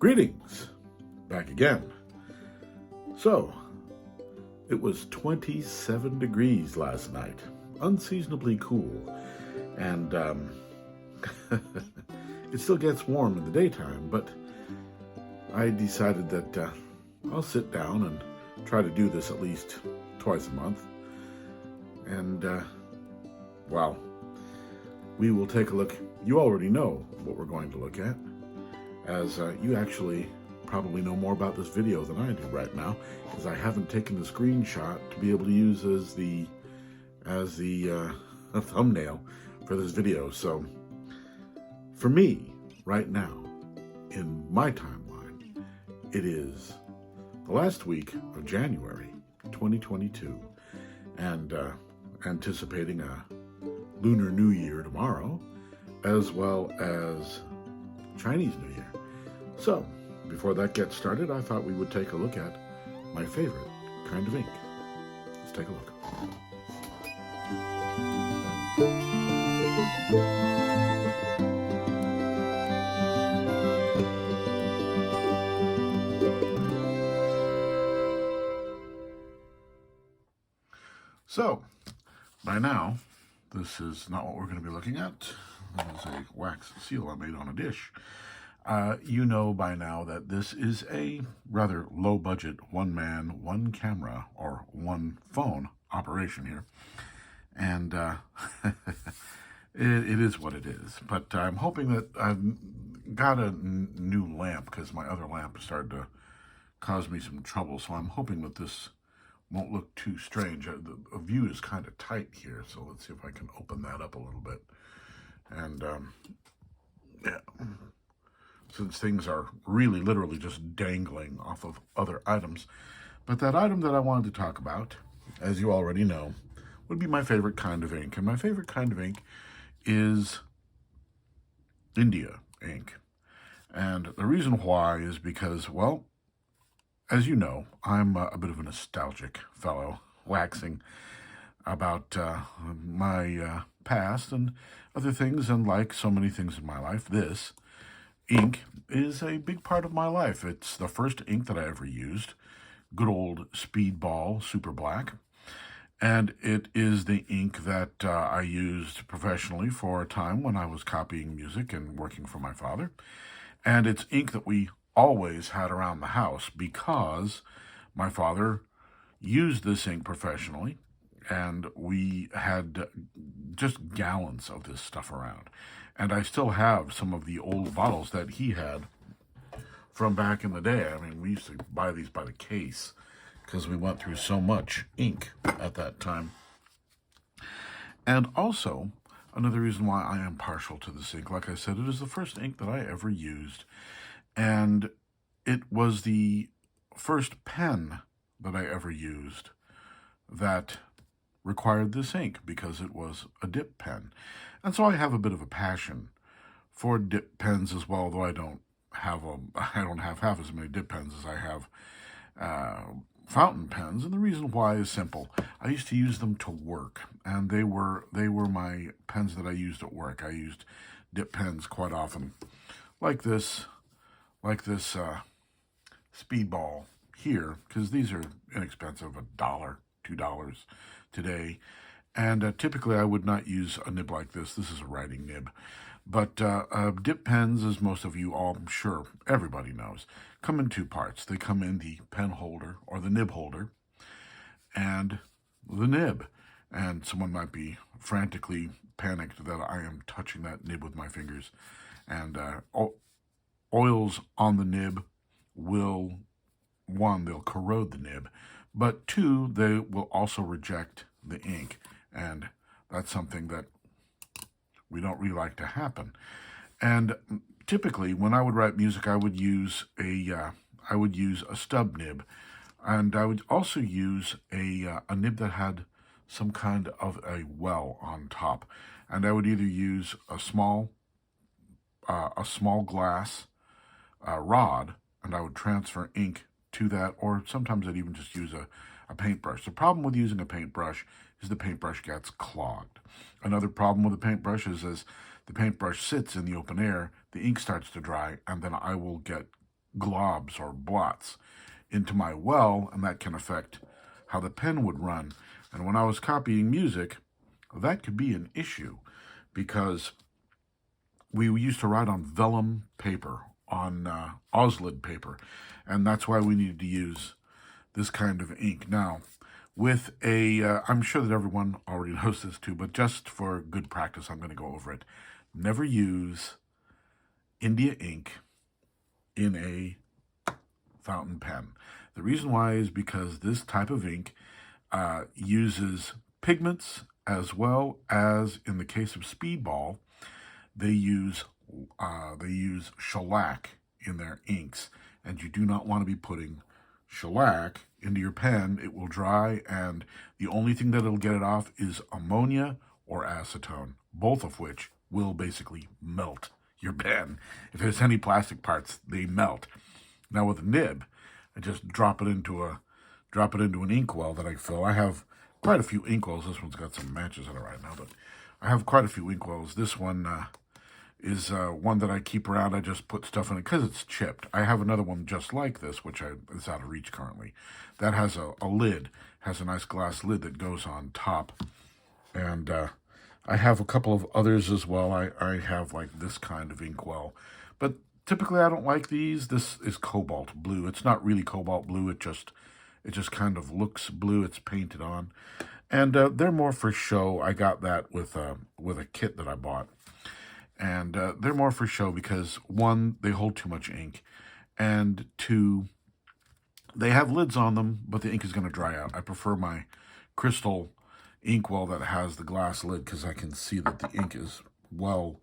Greetings, back again. So, it was 27 degrees last night, unseasonably cool, and it still gets warm in the daytime, but I decided that I'll sit down and try to do this at least twice a month, and well, we will take a look. You already know what we're going to look at, as you actually probably know more about this video than I do right now, because I haven't taken the screenshot to be able to use as the thumbnail for this video. So for me right now in my timeline, it is the last week of January 2022, and anticipating a Lunar New Year tomorrow, as well as Chinese New Year. So, before that gets started, I thought we would take a look at my favorite kind of ink. Let's take a look. So, by now, this is not what we're going to be looking at. That is a wax seal I made on a dish. You know by now that this is a rather low-budget, one-man, one-camera, or one-phone operation here. And it is what it is. But I'm hoping that I've got a new lamp, because my other lamp started to cause me some trouble. So I'm hoping that this won't look too strange. The view is kind of tight here, so let's see if I can open that up a little bit. And yeah, since things are really literally just dangling off of other items. But that item that I wanted to talk about, as you already know, would be my favorite kind of ink. And my favorite kind of ink is India ink. And the reason why is because, well, as you know, I'm a bit of a nostalgic fellow, waxing about my past and other things, and like so many things in my life, this ink is a big part of my life. It's the first ink that I ever used, good old Speedball Super Black, and it is the ink that I used professionally for a time when I was copying music and working for my father, and it's ink that we always had around the house because my father used this ink professionally, and we had just gallons of this stuff around. And I still have some of the old bottles that he had from back in the day. I mean, we used to buy these by the case because we went through so much ink at that time. And also, another reason why I am partial to this ink, like I said, it is the first ink that I ever used. And it was the first pen that I ever used that required this ink, because it was a dip pen. And so I have a bit of a passion for dip pens as well, though I don't have half as many dip pens as I have fountain pens. And the reason why is simple. I used to use them to work, and they were my pens that I used at work. I used dip pens quite often, like this Speedball here, because these are inexpensive, $1, $2 today. And typically I would not use a nib like this. This is a writing nib. But dip pens, as most of you all, I'm sure everybody knows, come in two parts. They come in the pen holder, or the nib holder, and the nib. And someone might be frantically panicked that I am touching that nib with my fingers. And oils on the nib will, one, they'll corrode the nib, but two, they will also reject the ink, and that's something that we don't really like to happen. And typically, when I would write music, I would use a stub nib, and I would also use a nib that had some kind of a well on top, and I would either use a small glass rod, and I would transfer ink to that, or sometimes I'd even just use a paintbrush. The problem with using a paintbrush is the paintbrush gets clogged. Another problem with a paintbrush is as the paintbrush sits in the open air, the ink starts to dry, and then I will get globs or blots into my well, and that can affect how the pen would run. And when I was copying music, that could be an issue because we used to write on vellum paper, on Oslid paper, and that's why we needed to use this kind of ink. Now, with I'm sure that everyone already knows this too, but just for good practice, I'm going to go over it. Never use India ink in a fountain pen. The reason why is because this type of ink uses pigments, as well as, in the case of Speedball, they use shellac in their inks, and you do not want to be putting shellac into your pen. It will dry, and the only thing that it'll get it off is ammonia or acetone, both of which will basically melt your pen. If there's any plastic parts, they melt. Now with a nib, I just drop it into an inkwell that I fill. I have quite a few inkwells. This one's got some matches in it right now, but I have quite a few inkwells. This one is one that I keep around. I just put stuff in it because it's chipped. I have another one just like this, which is out of reach currently. That has a lid, has a nice glass lid that goes on top. And I have a couple of others as well. I have like this kind of inkwell. But typically I don't like these. This is cobalt blue. It's not really cobalt blue. It just kind of looks blue. It's painted on. And they're more for show. I got that with a kit that I bought. And they're more for show because, one, they hold too much ink, and two, they have lids on them, but the ink is going to dry out. I prefer my crystal inkwell that has the glass lid because I can see that the ink is well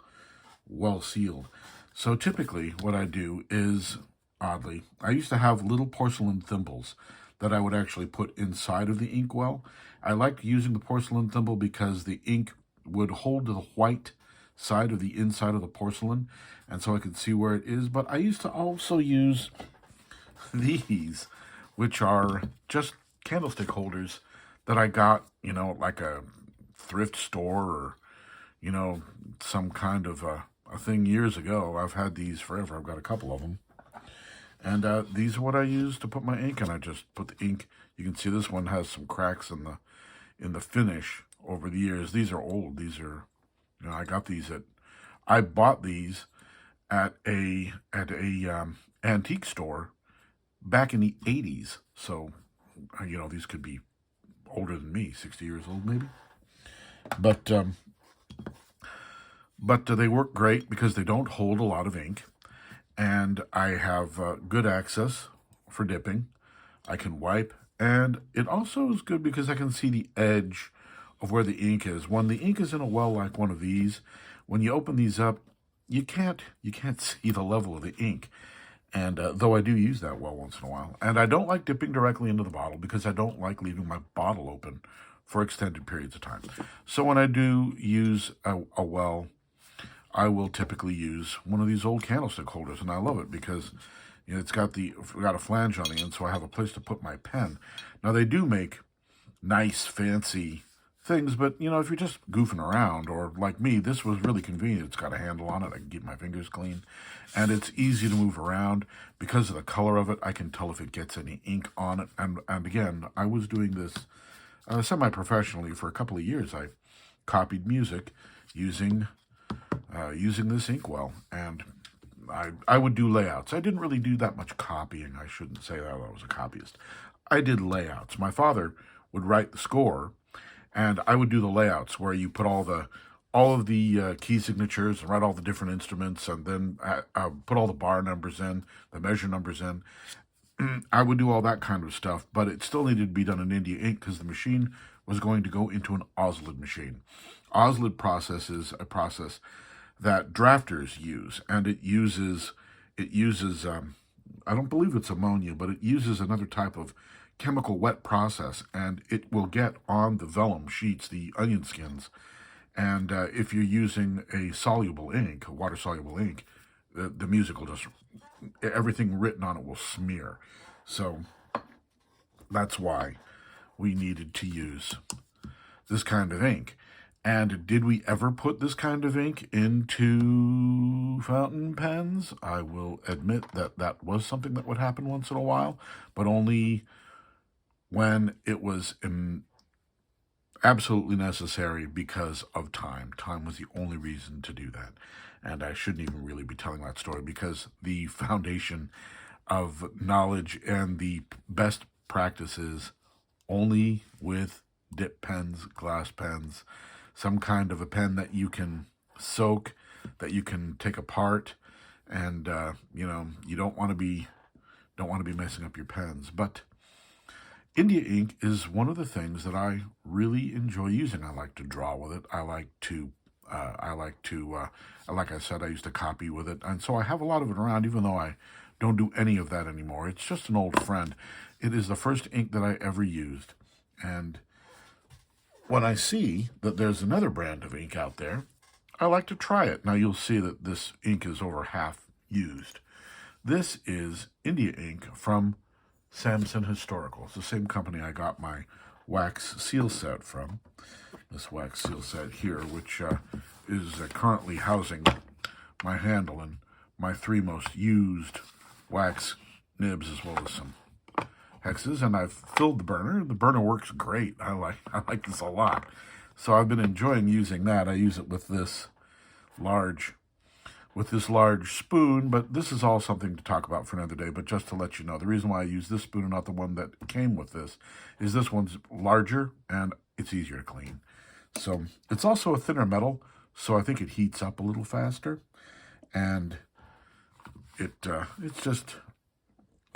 sealed. So typically what I do is, oddly, I used to have little porcelain thimbles that I would actually put inside of the inkwell. I liked using the porcelain thimble because the ink would hold to the white side of the inside of the porcelain, and so I could see where it is. But I used to also use these, which are just candlestick holders that I got, like a thrift store or, some kind of a thing years ago. I've had these forever. I've got a couple of them. And these are what I use to put my ink in. I just put the ink. You can see this one has some cracks in the finish over the years. These are old. These are, I bought these at a antique store back in the 80s. So, these could be older than me, 60 years old maybe. But they work great because they don't hold a lot of ink. And I have good access for dipping. I can wipe. And it also is good because I can see the edge of where the ink is. When the ink is in a well like one of these, when you open these up, you can't see the level of the ink. And though I do use that well once in a while. And I don't like dipping directly into the bottle because I don't like leaving my bottle open for extended periods of time. So when I do use a well, I will typically use one of these old candlestick holders, and I love it because it's got a flange on the end, so I have a place to put my pen. Now they do make nice, fancy things, but if you're just goofing around, or like me, this was really convenient. It's got a handle on it. I can keep my fingers clean, and it's easy to move around. Because of the color of it, I can tell if it gets any ink on it. And again, I was doing this semi-professionally for a couple of years. I copied music using this inkwell, and I would do layouts. I didn't really do that much copying. I shouldn't say that I was a copyist. I did layouts. My father would write the score, and I would do the layouts where you put all of the key signatures and write all the different instruments, and then put all the bar numbers in, the measure numbers in. I would do all that kind of stuff, but it still needed to be done in India ink because the machine was going to go into an Oslid machine. Oslid process is a process that drafters use, and it uses I don't believe it's ammonia, but it uses another type of chemical wet process, and it will get on the vellum sheets, the onion skins. And if you're using a soluble ink, a water-soluble ink, the music will just, everything written on it will smear. So that's why we needed to use this kind of ink. And did we ever put this kind of ink into fountain pens? I will admit that that was something that would happen once in a while, but only when it was absolutely necessary because of time. Time was the only reason to do that. And I shouldn't even really be telling that story because the foundation of knowledge and the best practices only with dip pens, glass pens, some kind of a pen that you can soak, that you can take apart, and you don't want to be messing up your pens. But India ink is one of the things that I really enjoy using. I like to draw with it. Like I said, I used to copy with it, and so I have a lot of it around, even though I don't do any of that anymore. It's just an old friend. It is the first ink that I ever used, and when I see that there's another brand of ink out there, I like to try it. Now you'll see that this ink is over half used. This is India ink from Samson Historical. It's the same company I got my wax seal set from. This wax seal set here, which is currently housing my handle and my 3 most used wax nibs, as well as some hexes. And I've filled the burner. The burner works great. I like this a lot. So I've been enjoying using that. I use it with this large spoon, but this is all something to talk about for another day. But just to let you know, the reason why I use this spoon and not the one that came with this is this one's larger and it's easier to clean. So it's also a thinner metal, so I think it heats up a little faster, and it's just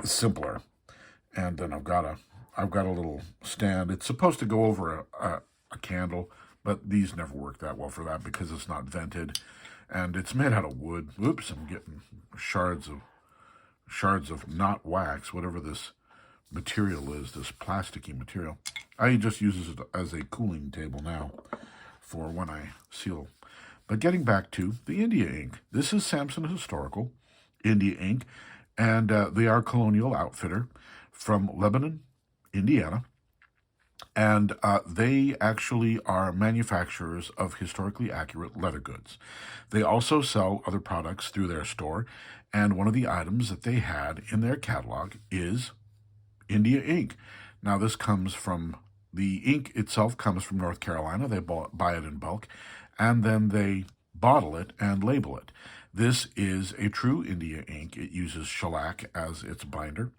simpler. And then I've got a little stand. It's supposed to go over a candle, but these never work that well for that because it's not vented. And it's made out of wood. Oops, I'm getting shards of not wax, whatever this material is, this plasticky material. I just use it as a cooling table now for when I seal. But getting back to the India ink. This is Samson Historical India ink, and they are Colonial Outfitter from Lebanon, Indiana. And they actually are manufacturers of historically accurate leather goods. They also sell other products through their store, and one of the items that they had in their catalog is India ink. Now, the ink itself comes from North Carolina. They buy it in bulk, and then they bottle it and label it. This is a true India ink. It uses shellac as its binder.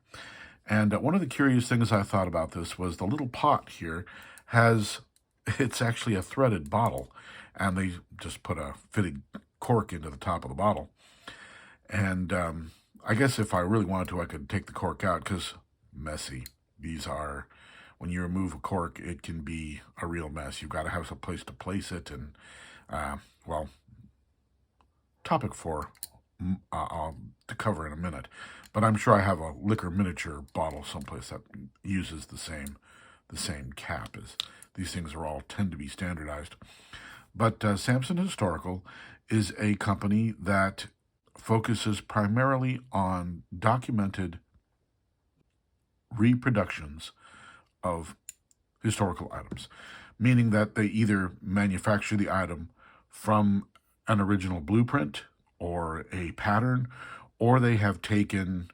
And one of the curious things I thought about this was the little pot here it's actually a threaded bottle, and they just put a fitted cork into the top of the bottle. And I guess if I really wanted to, I could take the cork out because messy. When you remove a cork, it can be a real mess. You've got to have some place to place it, and topic for to cover in a minute. But I'm sure I have a liquor miniature bottle someplace that uses the same cap. As these things tend to be standardized. But Samson Historical is a company that focuses primarily on documented reproductions of historical items, meaning that they either manufacture the item from an original blueprint or a pattern, or they have taken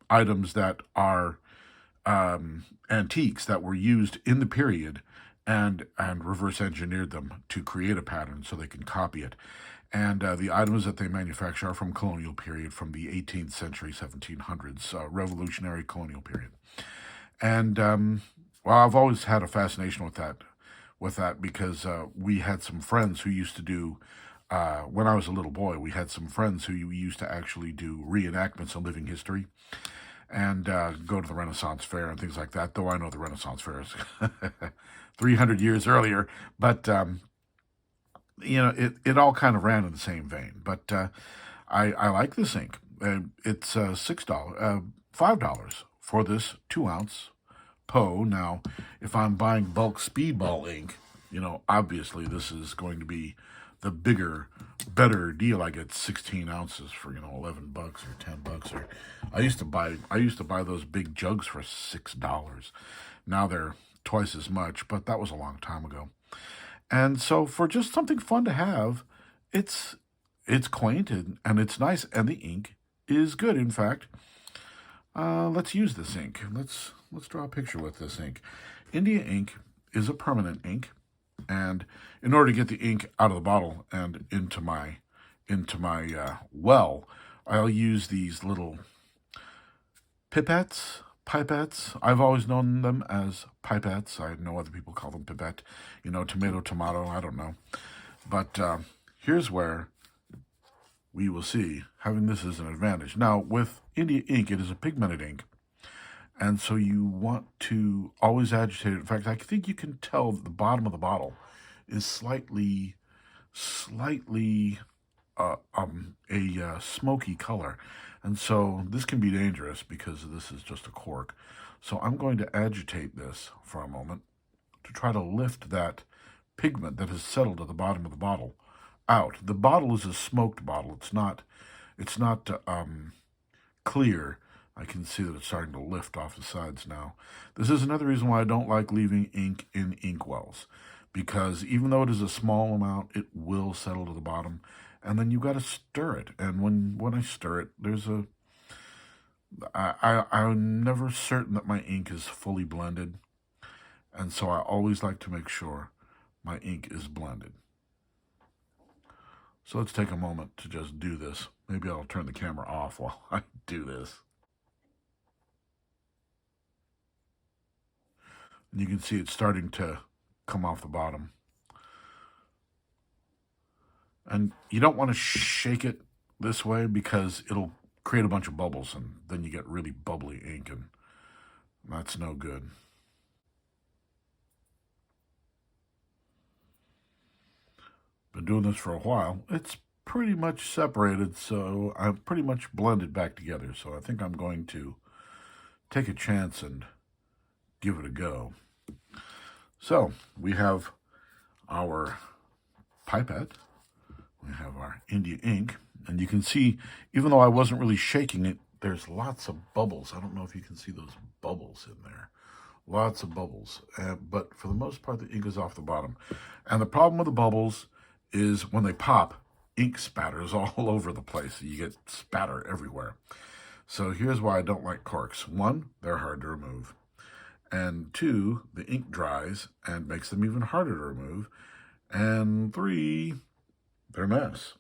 items that are antiques that were used in the period and reverse engineered them to create a pattern so they can copy it. And the items that they manufacture are from colonial period, from the 18th century, 1700s, revolutionary colonial period. And I've always had a fascination with that because we had some friends who used to do. When I was a little boy, we had some friends who used to actually do reenactments of living history and go to the Renaissance Fair and things like that, though I know the Renaissance Fair is 300 years earlier. But, it all kind of ran in the same vein. But I like this ink. It's $5 for this 2-ounce Poe. Now, if I'm buying bulk Speedball ink, obviously this is going to be the bigger, better deal. I get 16 ounces for $11 or $10. Or I used to buy those big jugs for $6. Now they're twice as much, but that was a long time ago. And so for just something fun to have, it's it's quaint and it's nice, and the ink is good. In fact, let's use this ink. Let's draw a picture with this ink. India ink is a permanent ink, and in order to get the ink out of the bottle and into my well, I'll use these little pipettes. I've always known them as pipettes. I know other people call them pipette. Tomato. I don't know. But here's where we will see having this as an advantage. Now, with India ink, it is a pigmented ink, and so you want to always agitate it. In fact, I think you can tell that the bottom of the bottle is slightly a smoky color. And so this can be dangerous because this is just a cork. So I'm going to agitate this for a moment to try to lift that pigment that has settled at the bottom of the bottle out. The bottle is a smoked bottle. It's not clear. I can see that it's starting to lift off the sides now. This is another reason why I don't like leaving ink in inkwells, because even though it is a small amount, it will settle to the bottom, and then you've got to stir it. And when I stir it, I'm never certain that my ink is fully blended, and so I always like to make sure my ink is blended. So let's take a moment to just do this. Maybe I'll turn the camera off while I do this. And you can see it's starting to come off the bottom. And you don't want to shake it this way because it'll create a bunch of bubbles, and then you get really bubbly ink, and that's no good. Been doing this for a while. It's pretty much separated, so I've pretty much blended back together. So I think I'm going to take a chance and give it a go. So we have our pipette. We have our India ink, and you can see, even though I wasn't really shaking it, there's lots of bubbles. I don't know if you can see those bubbles in there. Lots of bubbles. But for the most part, the ink is off the bottom. And the problem with the bubbles is when they pop, ink spatters all over the place. You get spatter everywhere. So here's why I don't like corks. One, they're hard to remove. And two, the ink dries and makes them even harder to remove. And three, they're a mess.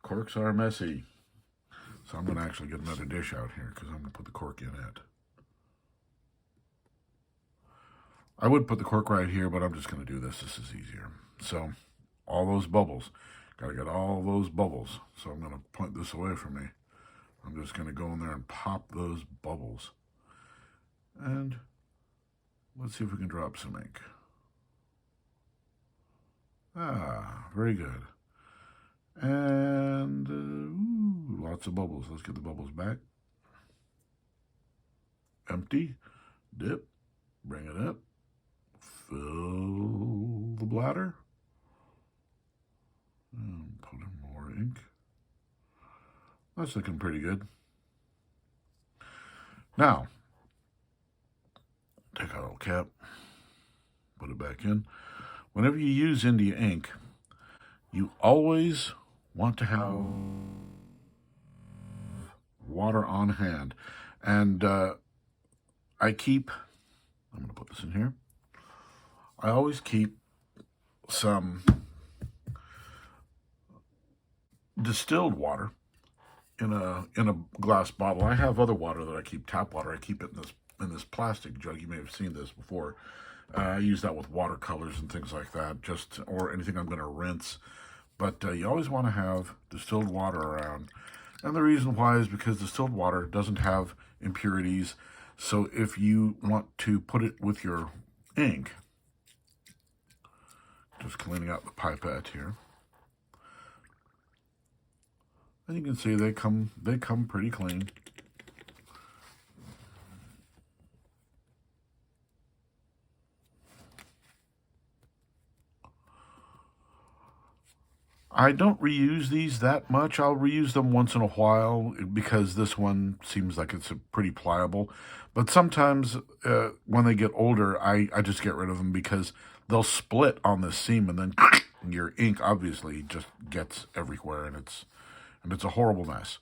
Corks are messy. So I'm going to actually get another dish out here because I'm going to put the cork in it. I would put the cork right here, but I'm just going to do this. This is easier. So all those bubbles. Got to get all those bubbles. So I'm going to point this away from me. I'm just going to go in there and pop those bubbles. And let's see if we can drop some ink. Very good. And lots of bubbles. Let's get the bubbles back. Empty. Dip. Bring it up. Fill the bladder. And put in more ink. That's looking pretty good. Now, take our little cap. Put it back in. Whenever you use India ink, you always want to have water on hand. And I'm going to put this in here. I always keep some distilled water in a glass bottle. I have other water that I keep, tap water. I keep it in this plastic jug. You may have seen this before. I use that with watercolors and things like that, or anything I'm going to rinse. But you always want to have distilled water around. And the reason why is because distilled water doesn't have impurities. So if you want to put it with your ink, just cleaning out the pipette here, and you can see they come pretty clean. I don't reuse these that much. I'll reuse them once in a while because this one seems like it's pretty pliable. But sometimes when they get older, I just get rid of them because they'll split on the seam and then your ink obviously just gets everywhere and it's a horrible mess.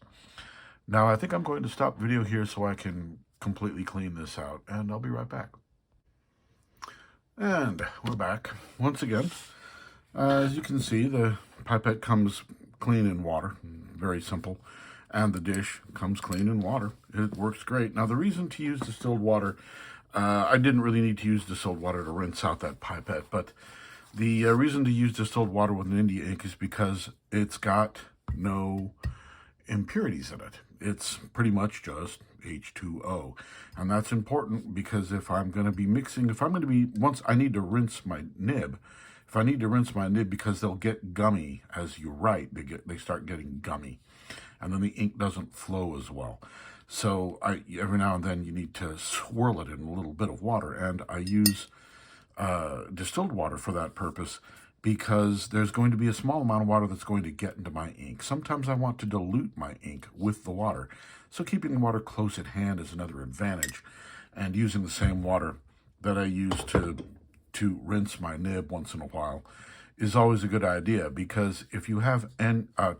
Now I think I'm going to stop video here so I can completely clean this out, and I'll be right back. And we're back once again. As you can see, the pipette comes clean in water, very simple, and the dish comes clean in water. It works great. Now, the reason to use distilled water, I didn't really need to use distilled water to rinse out that pipette, but the reason to use distilled water with an India ink is because it's got no impurities in it. It's pretty much just H2O. And that's important because if I'm going to be mixing, once I need to rinse my nib, if I need to rinse my nib because they'll get gummy as you write, they start getting gummy. And then the ink doesn't flow as well. So every now and then you need to swirl it in a little bit of water. And I use distilled water for that purpose because there's going to be a small amount of water that's going to get into my ink. Sometimes I want to dilute my ink with the water. So keeping the water close at hand is another advantage. And using the same water that I use to rinse my nib once in a while is always a good idea, because if you have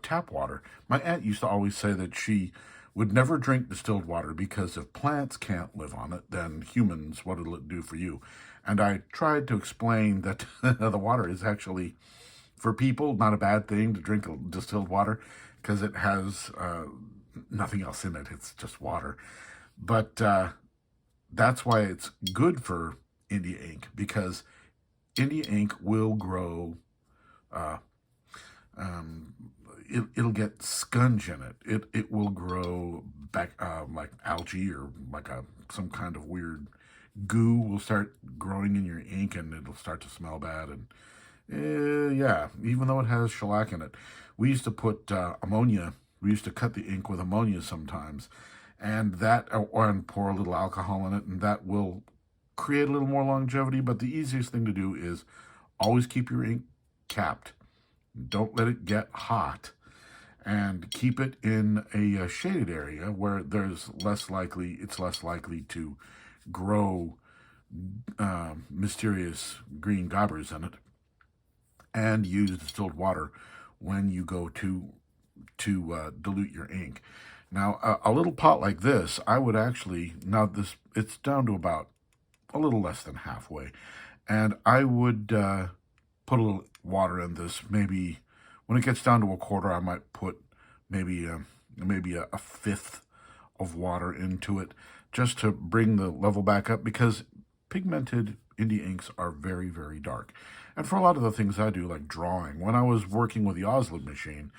tap water, my aunt used to always say that she would never drink distilled water because if plants can't live on it, then humans, what will it do for you? And I tried to explain that the water is actually, for people, not a bad thing to drink distilled water because it has nothing else in it. It's just water. But that's why it's good for India ink, because India ink will grow, it'll get scunge in it. It will grow back like algae or like some kind of weird goo will start growing in your ink, and it'll start to smell bad. And yeah, even though it has shellac in it, we used to put ammonia. We used to cut the ink with ammonia sometimes, and and pour a little alcohol in it, and that will create a little more longevity. But the easiest thing to do is always keep your ink capped. Don't let it get hot, and keep it in a shaded area where it's less likely to grow mysterious green gobbers in it. And use distilled water when you go to dilute your ink. Now, a little pot like this, I would actually, it's down to about a little less than halfway, and I would put a little water in this. Maybe when it gets down to a quarter, I might put maybe a fifth of water into it, just to bring the level back up, because pigmented India inks are very, very dark. And for a lot of the things I do, like drawing, when I was working with the Oslin machine,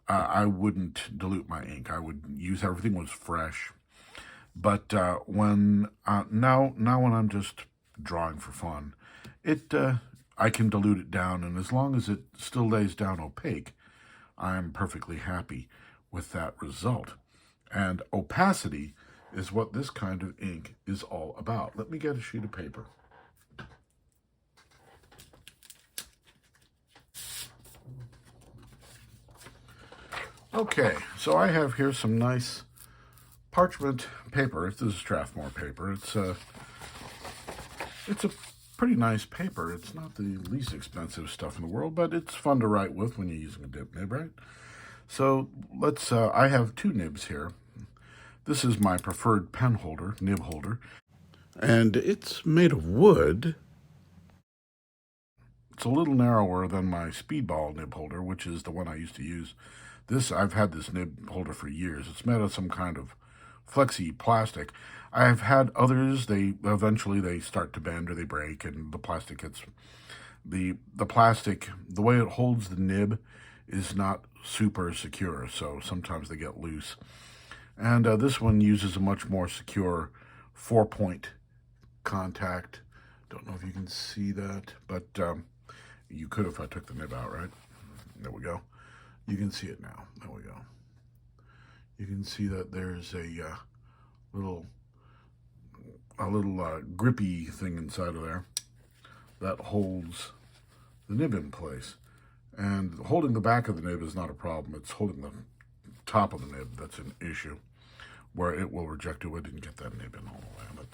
I wouldn't dilute my ink. I would use everything was fresh. But now when I'm just drawing for fun, I can dilute it down, and as long as it still lays down opaque, I'm perfectly happy with that result. And opacity is what this kind of ink is all about. Let me get a sheet of paper. Okay, so I have here some nice parchment paper. This is Strathmore paper. It's a pretty nice paper. It's not the least expensive stuff in the world, but it's fun to write with when you're using a dip nib, right? So let's, I have two nibs here. This is my preferred pen holder, nib holder, and it's made of wood. It's a little narrower than my Speedball nib holder, which is the one I used to use. I've had this nib holder for years. It's made of some kind of flexi plastic. I've had others, eventually they start to bend or they break, and the plastic gets, the plastic, the way it holds the nib is not super secure, so sometimes they get loose. And this one uses a much more secure 4-point contact. Don't know if you can see that, but you could if I took the nib out, right? There we go. You can see it now. There we go. You can see that there's a little grippy thing inside of there that holds the nib in place. And holding the back of the nib is not a problem. It's holding the top of the nib that's an issue, where it will reject it. We didn't get that nib in all the way.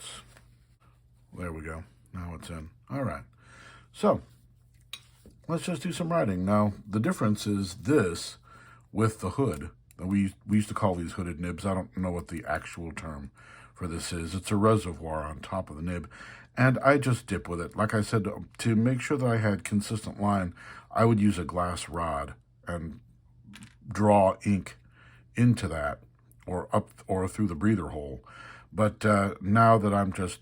There we go. Now it's in. All right. So let's just do some writing. Now, the difference is this with the hood. We used to call these hooded nibs. I don't know what the actual term for this is. It's a reservoir on top of the nib, and I just dip with it. Like I said, to make sure that I had consistent line, I would use a glass rod and draw ink into that or up or through the breather hole. But now that I'm just,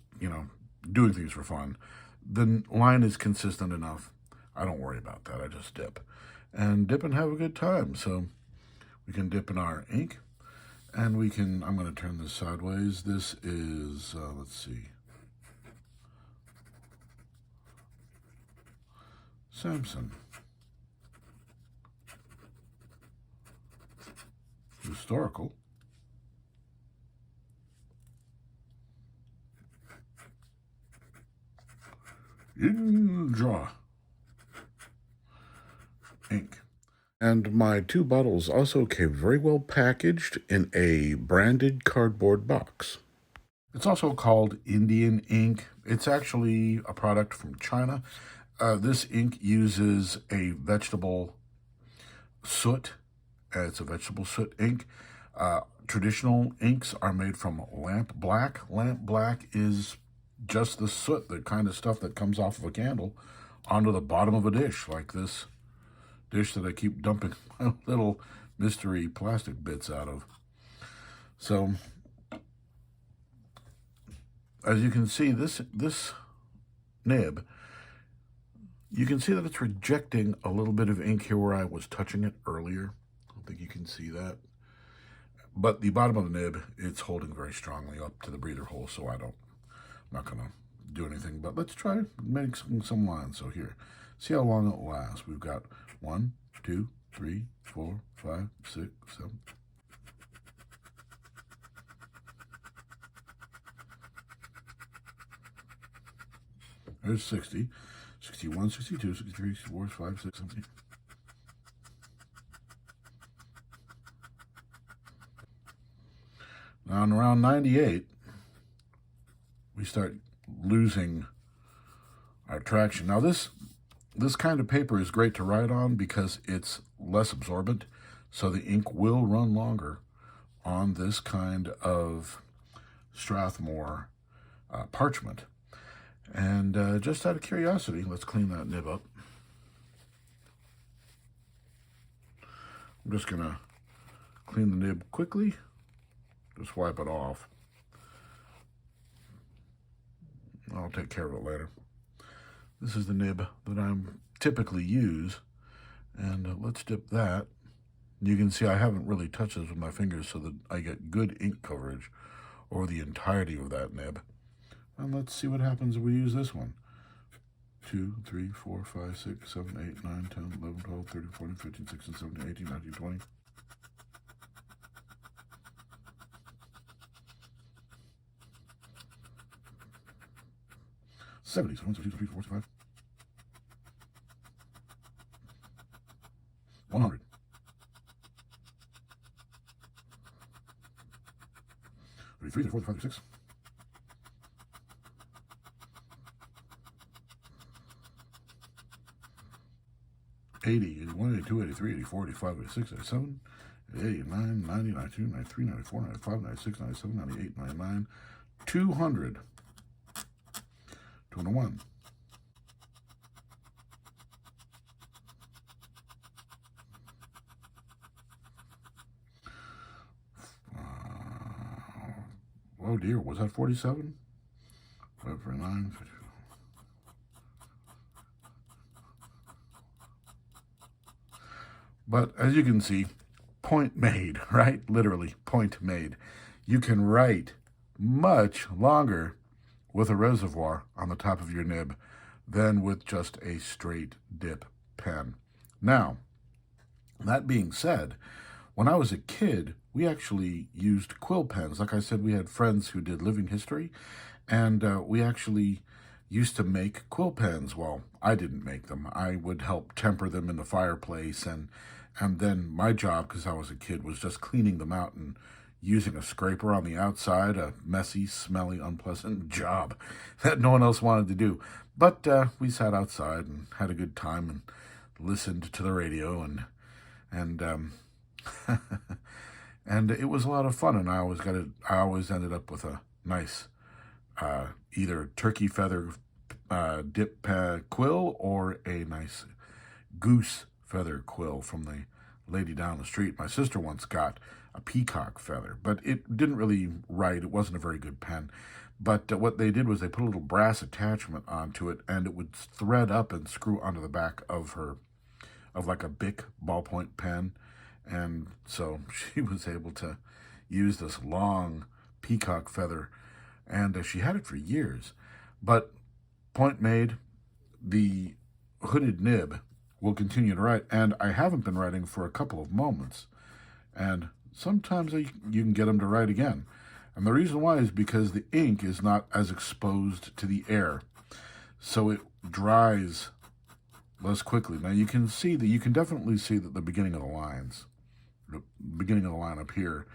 doing things for fun, the line is consistent enough. I don't worry about that. I just dip and have a good time. So we can dip in our ink, and I'm going to turn this sideways. This is, let's see, Samson Historical India ink. And my 2 bottles also came very well packaged in a branded cardboard box. It's also called Indian ink. It's actually a product from China. This ink uses a vegetable soot. It's a vegetable soot ink. Traditional inks are made from lamp black. Lamp black is just the soot, the kind of stuff that comes off of a candle onto the bottom of a dish, like this dish that I keep dumping little mystery plastic bits out of. So, as you can see, this nib, you can see that it's rejecting a little bit of ink here where I was touching it earlier. I don't think you can see that. But the bottom of the nib, it's holding very strongly up to the breather hole, so I'm not going to do anything. But let's try making some lines. So here, see how long it lasts. We've got 1, 2, 3, 4, 5, 6, 7. There's 60, 61, 62, 63, 64, 5, 6, 7. Now, in around 98, we start losing our traction. Now, this kind of paper is great to write on because it's less absorbent, so the ink will run longer on this kind of Strathmore parchment. And just out of curiosity, let's clean that nib up. I'm just going to clean the nib quickly. Just wipe it off. I'll take care of it later. This is the nib that I typically use. And let's dip that. You can see I haven't really touched this with my fingers so that I get good ink coverage over the entirety of that nib. And let's see what happens if we use this one. 2, 3, 4, 5, 6, 7, 8, 9, 10, 11, 12, 13, 14, 15, 16, 17, 18, 19, 20. '70s, 1, 2, 3, 4, 5. 100. 33, 34, 35, 36. 80, 81, 82, 83, 84, 85, 86, 87, 89, 90, 92, 93, 94, 95, 96, 97, 98, 99, 200, 201. Oh dear, was that 47? 5 for 9, 50. But as you can see, point made, right? Literally, point made. You can write much longer with a reservoir on the top of your nib than with just a straight dip pen. Now, that being said, when I was a kid, we actually used quill pens. Like I said, we had friends who did living history, and we actually used to make quill pens. Well, I didn't make them. I would help temper them in the fireplace, and then my job, because I was a kid, was just cleaning them out and using a scraper on the outside, a messy, smelly, unpleasant job that no one else wanted to do. But we sat outside and had a good time and listened to the radio, and and it was a lot of fun. And I always ended up with a nice either turkey feather dip quill or a nice goose feather quill from the lady down the street. My sister once got a peacock feather, but it didn't really write. It wasn't a very good pen. But what they did was they put a little brass attachment onto it, and it would thread up and screw onto the back of like a Bic ballpoint pen. And so she was able to use this long peacock feather, and she had it for years. But point made, the hooded nib will continue to write, and I haven't been writing for a couple of moments, and sometimes you can get them to write again. And the reason why is because the ink is not as exposed to the air, so it dries less quickly. Now you can definitely see that the beginning of the line up here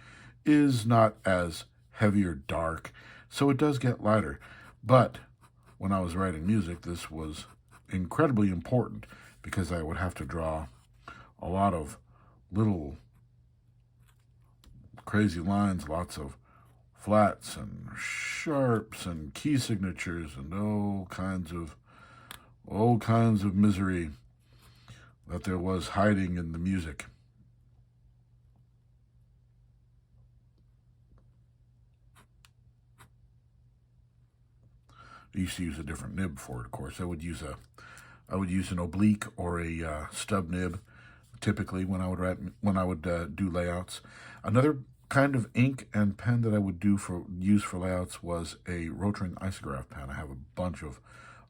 is not as heavy or dark, so it does get lighter. But when I was writing music, this was incredibly important because I would have to draw a lot of little crazy lines, lots of flats and sharps and key signatures and all kinds of misery that there was hiding in the music. I used to use a different nib for it, of course. I would use an oblique or a stub nib, typically when I would do layouts. Another kind of ink and pen that I would use for layouts was a Rotring isograph pen. I have a bunch of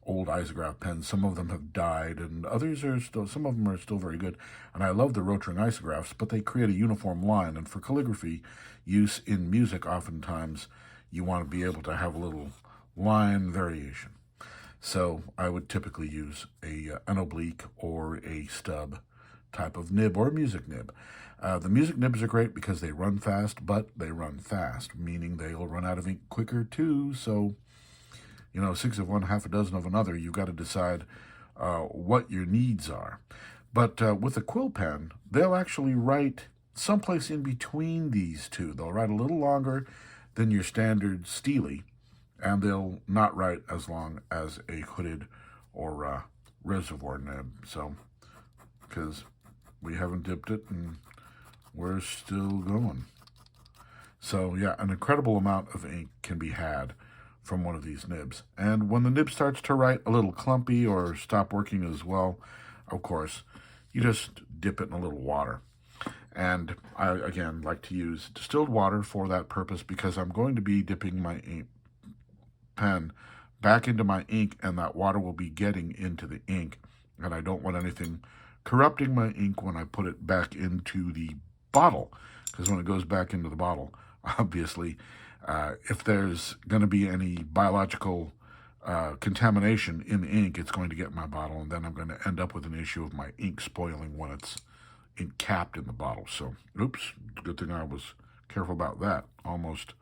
old isograph pens. Some of them have died, and some of them are still very good. And I love the Rotring isographs, but they create a uniform line. And for calligraphy use in music, oftentimes you want to be able to have a little line variation. So I would typically use an oblique or a stub type of nib or a music nib. The music nibs are great because they run fast, but they run fast, meaning they'll run out of ink quicker too. So, 6 of one, half a dozen of another. You've got to decide what your needs are. But with a quill pen, they'll actually write someplace in between these two. They'll write a little longer than your standard Steely, and they'll not write as long as a hooded or reservoir nib. So, because we haven't dipped it and we're still going. So yeah, an incredible amount of ink can be had from one of these nibs. And when the nib starts to write a little clumpy or stop working as well, of course, you just dip it in a little water. And I, again, like to use distilled water for that purpose because I'm going to be dipping my pen back into my ink, and that water will be getting into the ink, and I don't want anything corrupting my ink when I put it back into the bottle, because when it goes back into the bottle, obviously, if there's going to be any biological contamination in the ink, it's going to get in my bottle, and then I'm going to end up with an issue of my ink spoiling when it's capped in the bottle. So, oops, good thing I was careful about that. Almost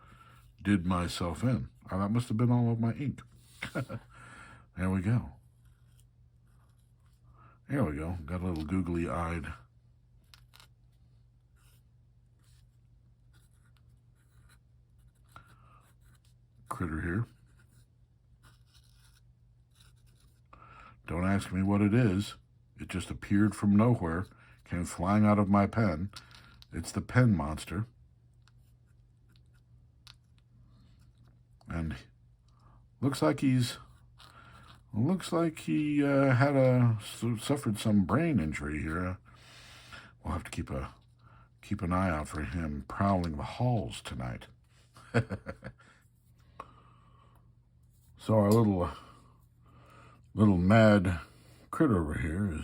did myself in. That must have been all of my ink. There we go. There we go. Got a little googly-eyed critter here. Don't ask me what it is. It just appeared from nowhere, came flying out of my pen. It's the pen monster. And looks like he suffered some brain injury here. We'll have to keep an eye out for him prowling the halls tonight. So our little mad critter over here is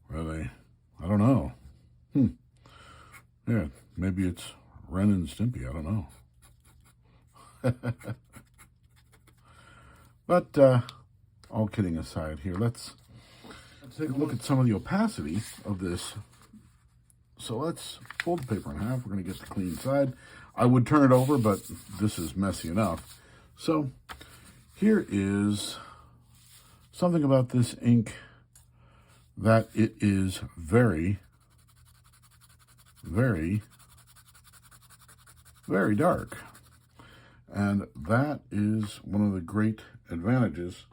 really, I don't know. Yeah, maybe it's Ren and Stimpy. I don't know. But all kidding aside here, let's take a look at some of the opacity of this. So let's fold the paper in half. We're going to get the clean side. I would turn it over, but this is messy enough. So here is something about this ink, that it is very, very, very dark. And that is one of the great advantages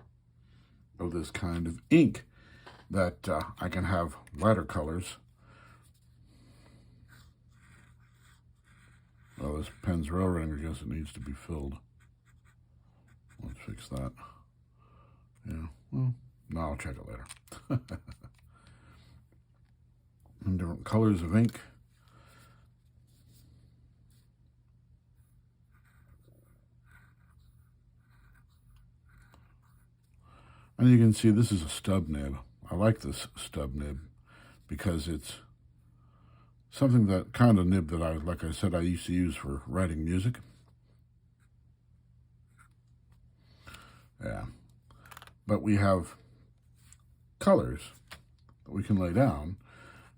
of this kind of ink, that I can have lighter colors. Oh, this pen's railroading. I guess it needs to be filled. Let's fix that. Yeah, well, no, I'll check it later. And different colors of ink. And you can see this is a stub nib. I like this stub nib because it's something that kind of nib that like I said, I used to use for writing music. Yeah. But we have colors that we can lay down,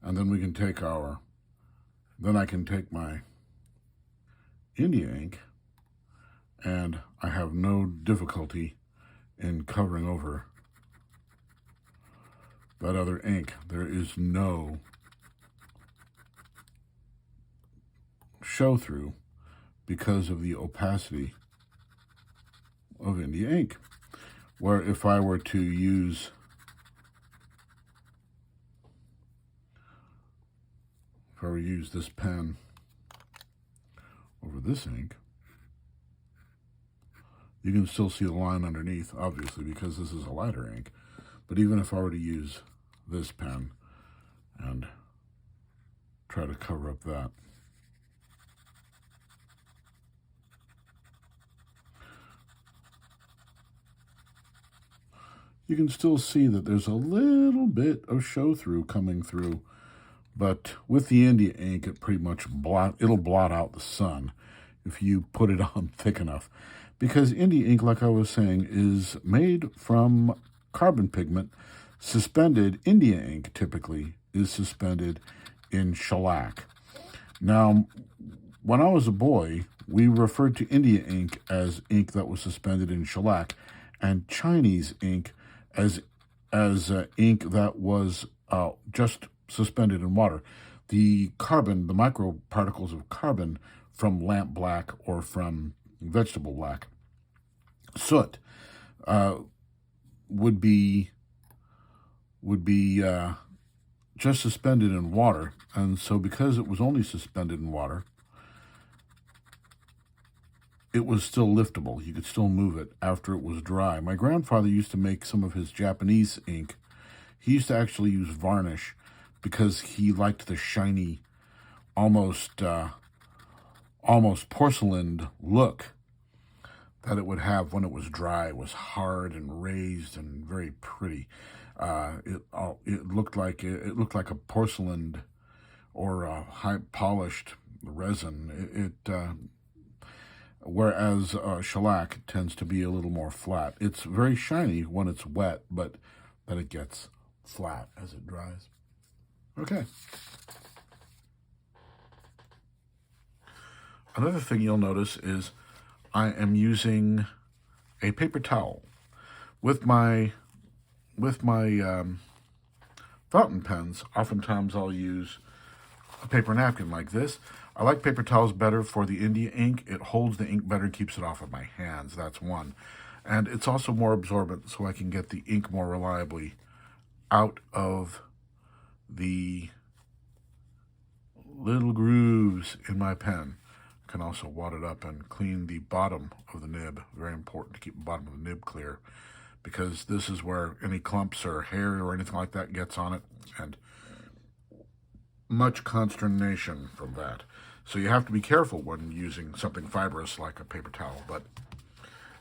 and then we can take then I can take my India ink, and I have no difficulty in covering over that other ink. There is no show through because of the opacity of India ink. Where if I were to use this pen over this ink, you can still see the line underneath, obviously, because this is a lighter ink. But even if I were to use this pen and try to cover up that, you can still see that there's a little bit of show-through coming through. But with the India ink, it pretty much it'll blot out the sun if you put it on thick enough. Because India ink, like I was saying, is made from carbon pigment suspended. India ink typically is suspended in shellac. Now, when I was a boy, we referred to India ink as ink that was suspended in shellac, and Chinese ink as ink that was just suspended in water. The carbon, the microparticles of carbon from lamp black or from vegetable black, soot, would be just suspended in water. And so because it was only suspended in water, it was still liftable. You could still move it after it was dry. My grandfather used to make some of his Japanese ink. He used to actually use varnish because he liked the shiny, almost porcelain look that it would have when it was dry. It was hard and raised and very pretty. It looked like a porcelain or a high polished resin. Whereas shellac tends to be a little more flat. It's very shiny when it's wet, but then it gets flat as it dries. Okay. Another thing you'll notice is I am using a paper towel. With my fountain pens, oftentimes I'll use a paper napkin like this. I like paper towels better for the India ink. It holds the ink better and keeps it off of my hands. That's one. And it's also more absorbent, so I can get the ink more reliably out of the little grooves in my pen. I can also wad it up and clean the bottom of the nib. Very important to keep the bottom of the nib clear, because this is where any clumps or hair or anything like that gets on it, and much consternation from that. So you have to be careful when using something fibrous like a paper towel, but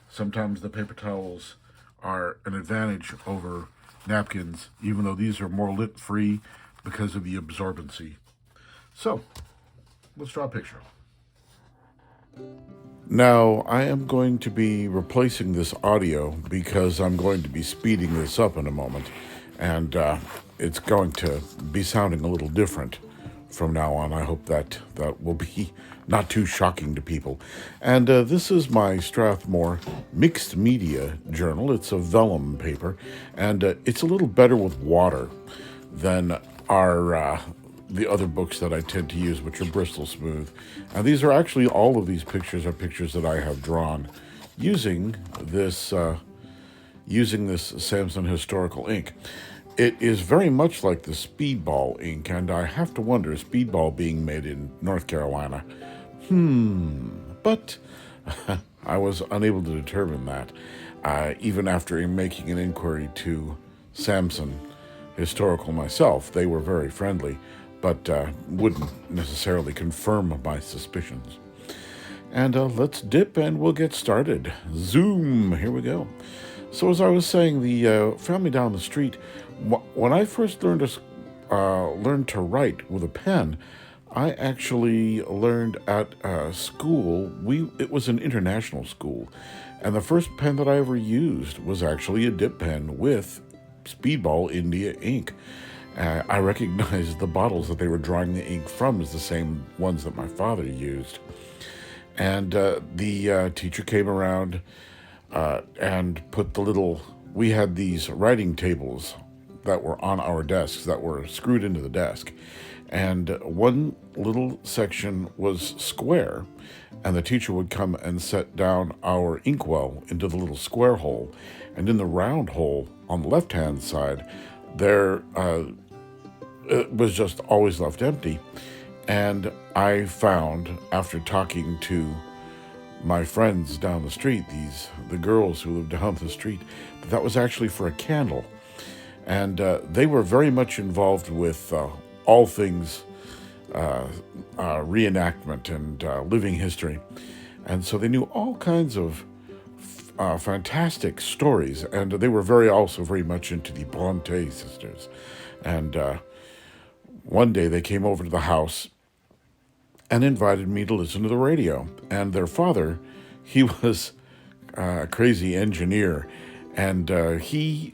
sometimes the paper towels are an advantage over napkins, even though these are more lint-free because of the absorbency. So, let's draw a picture. Now, I am going to be replacing this audio because I'm going to be speeding this up in a moment, and it's going to be sounding a little different from now on. I hope that will be not too shocking to people. And this is my Strathmore Mixed Media Journal. It's a vellum paper, and it's a little better with water than our the other books that I tend to use, which are Bristol Smooth. And these are actually, all of these pictures are pictures that I have drawn using this Samson Historical ink. It is very much like the Speedball ink, and I have to wonder, Speedball being made in North Carolina. But I was unable to determine that, even after making an inquiry to Samson Historical myself. They were very friendly, but wouldn't necessarily confirm my suspicions. And let's dip and we'll get started. Zoom, here we go. So as I was saying, the family down the street, when I first learned to write with a pen, I actually learned at school. It was an international school, and the first pen that I ever used was actually a dip pen with Speedball India ink. I recognized the bottles that they were drawing the ink from as the same ones that my father used. And the teacher came around and put we had these writing tables that were on our desks that were screwed into the desk. And one little section was square, and the teacher would come and set down our inkwell into the little square hole. And in the round hole on the left-hand side, there it was just always left empty. And I found, after talking to my friends down the street, the girls who lived down the street, that was actually for a candle. And they were very much involved with all things reenactment and living history. And so they knew all kinds of fantastic stories, and they were also very much into the Bronte sisters. And one day they came over to the house and invited me to listen to the radio. And their father, he was a crazy engineer, and he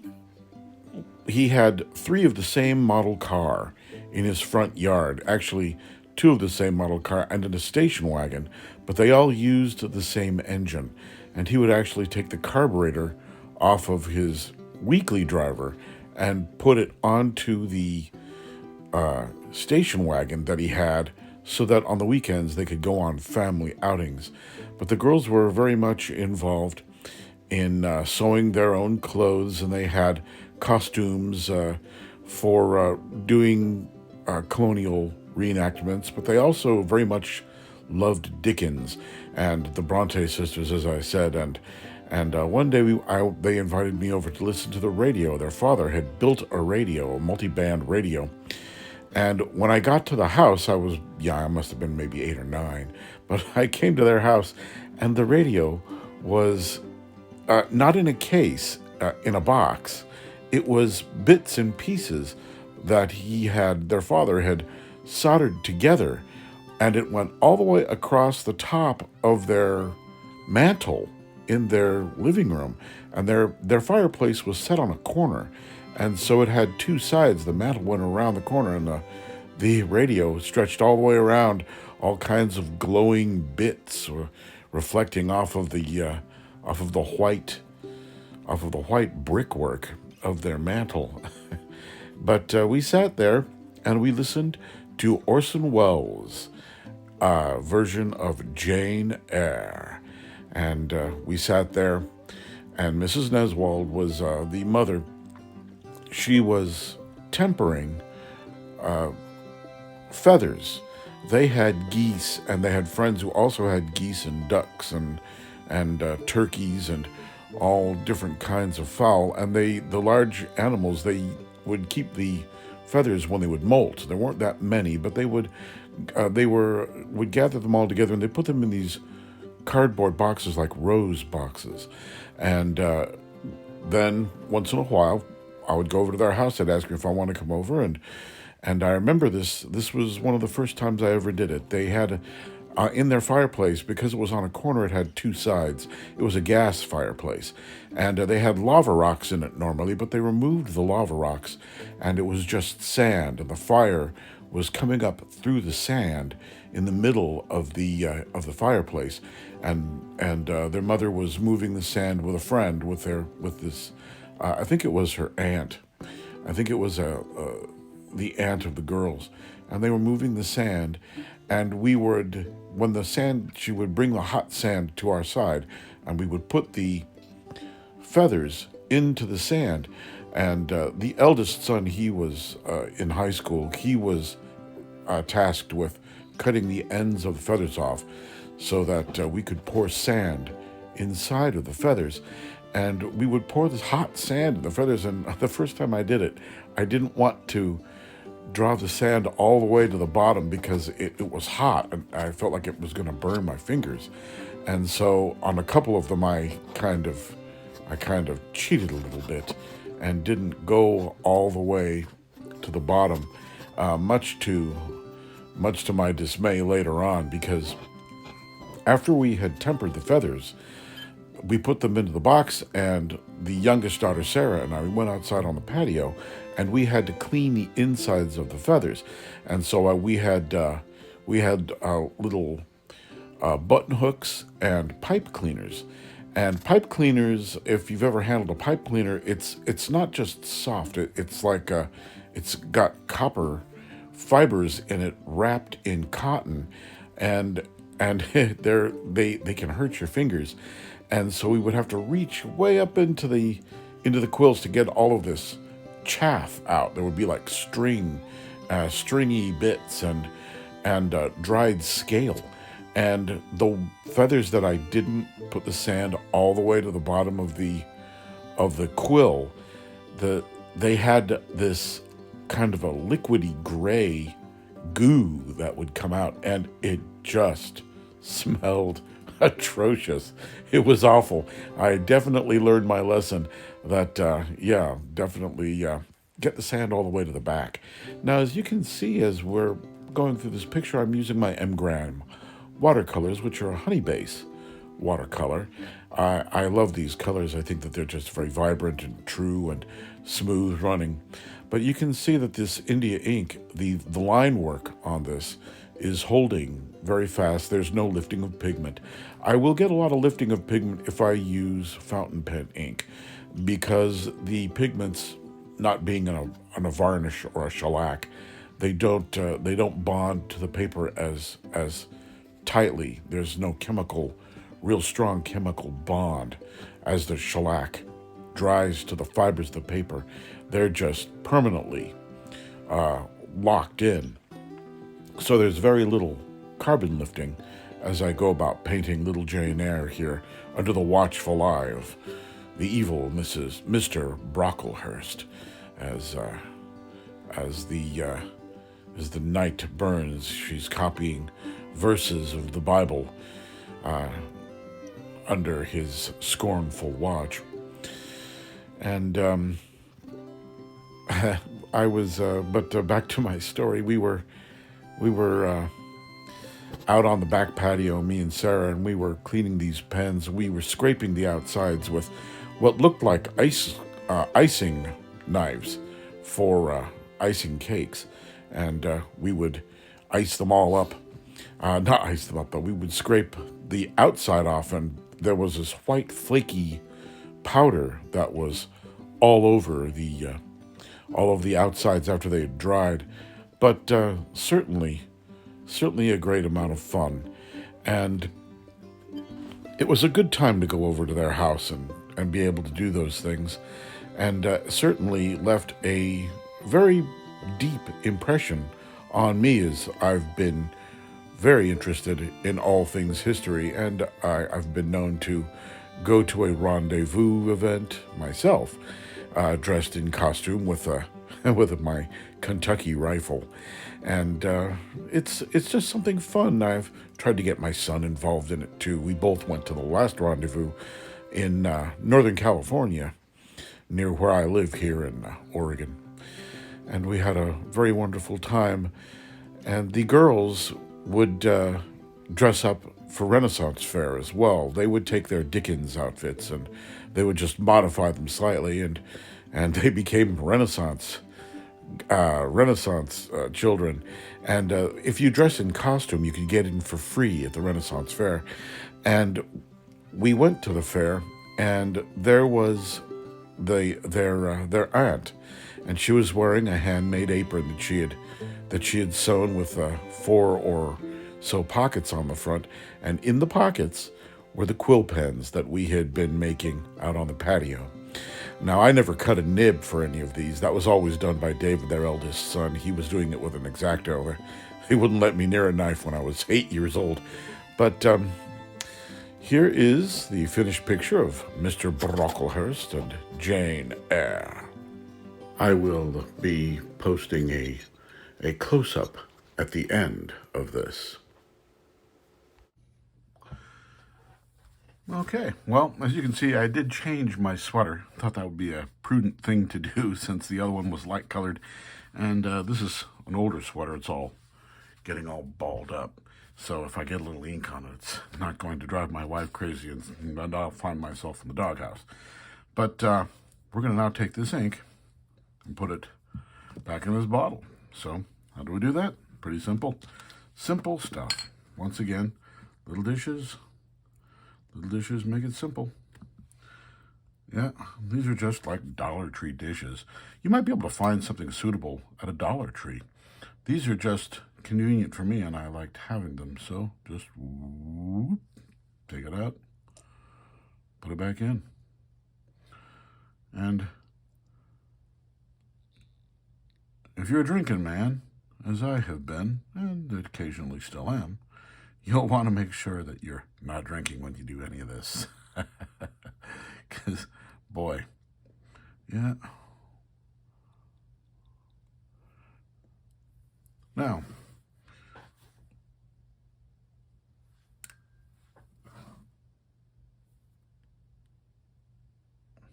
had three of the same model car in his front yard. Actually, two of the same model car and in a station wagon, but they all used the same engine. And he would actually take the carburetor off of his weekly driver and put it onto the station wagon that he had, so that on the weekends they could go on family outings. But the girls were very much involved in sewing their own clothes, and they had costumes for doing colonial reenactments. But they also very much loved Dickens and the Bronte sisters, as I said. And one day they invited me over to listen to the radio. Their father had built a radio, a multi-band radio. And when I got to the house, I must have been maybe 8 or 9, but I came to their house, and the radio was not in a case, in a box. It was bits and pieces that their father had soldered together, and it went all the way across the top of their mantle in their living room. And their fireplace was set on a corner, and so it had two sides. The mantle went around the corner, and the radio stretched all the way around, all kinds of glowing bits reflecting off of the white brickwork of their mantle. But we sat there and we listened to Orson Welles' version of Jane Eyre. And we sat there, and Mrs. Neswald was the mother. She was tempering feathers. They had geese, and they had friends who also had geese and ducks and turkeys and all different kinds of fowl. And the large animals, they would keep the feathers when they would molt. There weren't that many, but they would gather them all together, and they put them in these cardboard boxes, like rose boxes. And then once in a while, I would go over to their house. I'd ask her if I wanted to come over, and I remember this was one of the first times I ever did it. They had in their fireplace, because it was on a corner, it had two sides. It was a gas fireplace. And they had lava rocks in it normally, but they removed the lava rocks, and it was just sand. And the fire was coming up through the sand in the middle of the fireplace. And their mother was moving the sand with a friend, with this, I think it was her aunt. I think it was the aunt of the girls, and they were moving the sand, and we would, when the sand, she would bring the hot sand to our side, and we would put the feathers into the sand. And the eldest son, he was in high school. He was tasked with cutting the ends of the feathers off so that we could pour sand inside of the feathers. And we would pour this hot sand in the feathers. And the first time I did it, I didn't want to draw the sand all the way to the bottom because it was hot, and I felt like it was going to burn my fingers. And so on a couple of them, I kind of cheated a little bit and didn't go all the way to the bottom, much to my dismay later on, because after we had tempered the feathers, we put them into the box, and the youngest daughter, Sarah, and I went outside on the patio, and we had to clean the insides of the feathers. And so we had little button hooks and pipe cleaners. And pipe cleaners, if you've ever handled a pipe cleaner, it's not just soft. It's like it's got copper fibers in it wrapped in cotton, and they can hurt your fingers. And so we would have to reach way up into the quills to get all of this chaff out. There would be like stringy bits and dried scale. And the feathers that I didn't put the sand all the way to the bottom of the quill, they had this kind of a liquidy gray goo that would come out, and it just smelled atrocious. It was awful. I definitely learned my lesson that, definitely get the sand all the way to the back. Now, as you can see, as we're going through this picture, I'm using my M-Gram watercolors, which are a honey base watercolor. I love these colors. I think that they're just very vibrant and true and smooth running. But you can see that this India ink, the line work on this is holding very fast. There's no lifting of pigment. I will get a lot of lifting of pigment if I use fountain pen ink, because the pigments, not being on a varnish or a shellac, they don't bond to the paper as tightly. There's no real strong chemical bond as the shellac dries to the fibers of the paper. They're just permanently locked in. So there's very little carbon lifting as I go about painting little Jane Eyre here under the watchful eye of the evil Mr. Brocklehurst, as the night burns. She's copying verses of the Bible under his scornful watch. And I was, but back to my story. We were out on the back patio, me and Sarah, and we were cleaning these pens. We were scraping the outsides with what looked like icing knives for icing cakes, and we would ice them all up. Not ice them up, but we would scrape the outside off, and there was this white flaky powder that was all over all of the outsides after they had dried. But certainly a great amount of fun. And it was a good time to go over to their house and be able to do those things. And certainly left a very deep impression on me, as I've been very interested in all things history, and I've been known to go to a rendezvous event myself, dressed in costume with my Kentucky rifle, and it's just something fun. I've tried to get my son involved in it too. We both went to the last rendezvous in Northern California, near where I live here in Oregon, and we had a very wonderful time. And the girls would dress up for Renaissance Fair as well. They would take their Dickens outfits and they would just modify them slightly, and they became Renaissance children. And if you dress in costume, you could get in for free at the Renaissance Fair. And we went to the fair, and there was their aunt, and she was wearing a handmade apron that she had sewn with 4 or so pockets on the front, and in the pockets were the quill pens that we had been making out on the patio. Now, I never cut a nib for any of these. That was always done by David, their eldest son. He was doing it with an X-Acto. He wouldn't let me near a knife when I was 8 years old. But here is the finished picture of Mr. Brocklehurst and Jane Eyre. I will be posting a close-up at the end of this. Okay, well, as you can see, I did change my sweater. Thought that would be a prudent thing to do since the other one was light-colored. And this is an older sweater. It's all getting all balled up. So if I get a little ink on it, it's not going to drive my wife crazy, and I'll find myself in the doghouse. But we're going to now take this ink and put it back in this bottle. So how do we do that? Pretty simple. Simple stuff. Once again, little dishes make it simple. Yeah, these are just like Dollar Tree dishes. You might be able to find something suitable at a Dollar Tree. These are just convenient for me, and I liked having them. So just whoop, take it out, put it back in. And if you're a drinking man, as I have been, and occasionally still am, you'll want to make sure that you're not drinking when you do any of this. Because, boy, yeah. Now,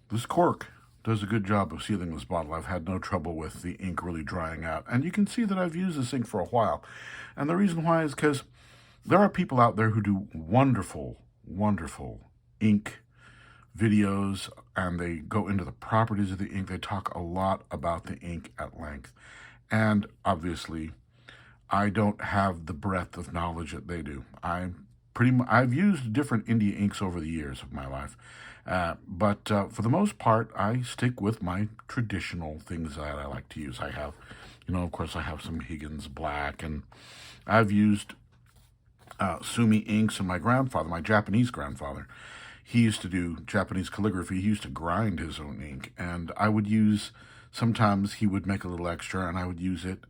this cork does a good job of sealing this bottle. I've had no trouble with the ink really drying out. And you can see that I've used this ink for a while. And the reason why is because there are people out there who do wonderful, wonderful ink videos, and they go into the properties of the ink. They talk a lot about the ink at length. And obviously, I don't have the breadth of knowledge that they do. I've used different India inks over the years of my life. But for the most part, I stick with my traditional things that I like to use. I have, of course, I have some Higgins Black, and I've used Sumi inks, and my Japanese grandfather, he used to do Japanese calligraphy. He used to grind his own ink, and I would use, sometimes he would make a little extra, and I would use it,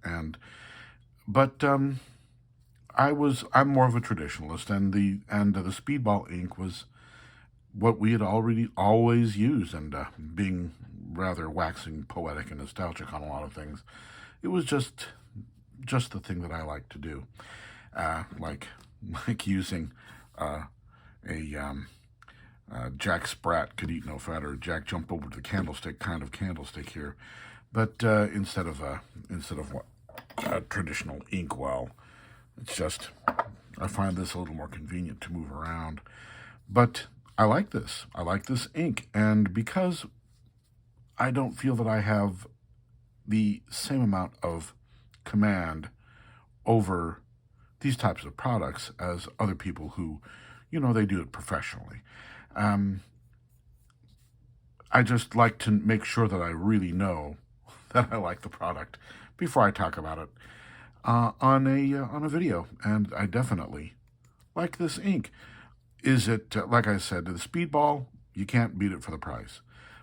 but I'm more of a traditionalist, and the Speedball ink was what we had already always used, and being rather waxing poetic and nostalgic on a lot of things, it was just the thing that I like to do, like using Jack Sprat could eat no fat, or Jack jumped over to the candlestick kind of candlestick here, but instead of what traditional inkwell, it's just I find this a little more convenient to move around, but I like this. I like this ink, and because I don't feel that I have the same amount of command over these types of products as other people who, they do it professionally. I just like to make sure that I really know that I like the product before I talk about it on a video, and I definitely like this ink. Is it, like I said, the Speedball, you can't beat it for the price.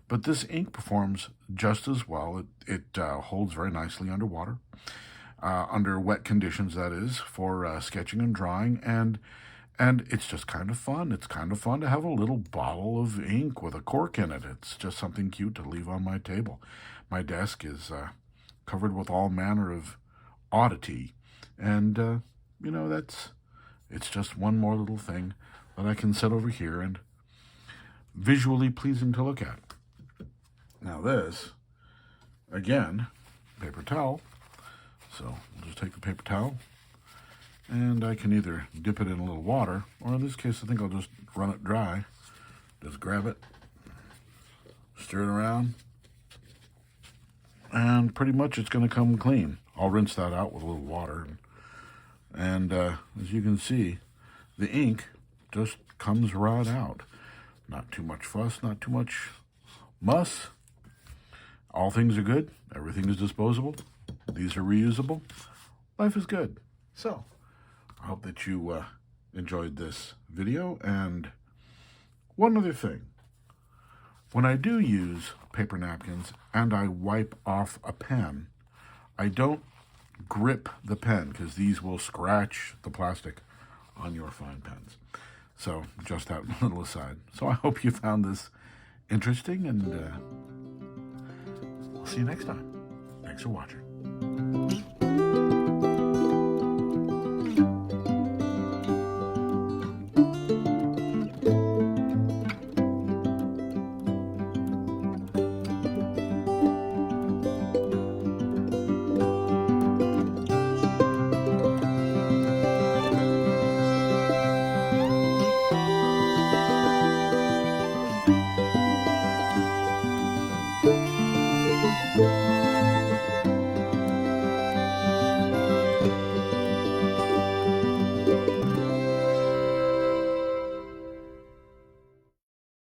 But this ink performs just as well. It holds very nicely underwater, under wet conditions, that is, for sketching and drawing. And it's just kind of fun. It's kind of fun to have a little bottle of ink with a cork in it. It's just something cute to leave on my table. My desk is covered with all manner of oddity. And, it's just one more little thing that I can set over here and visually pleasing to look at. Now this, again, paper towel. So we'll just take the paper towel And I can either dip it in a little water, or in this case, I think I'll just run it dry. Just grab it, stir it around, and pretty much it's going to come clean. I'll rinse that out with a little water. And as you can see, the ink just comes right out. Not too much fuss, not too much muss. All things are good. Everything is disposable. These are reusable. Life is good. So, I hope that you enjoyed this video. And one other thing. When I do use paper napkins and I wipe off a pen, I don't grip the pen because these will scratch the plastic on your fine pens. So, just that little aside. So, I hope you found this interesting, and we'll see you next time. Thanks for watching.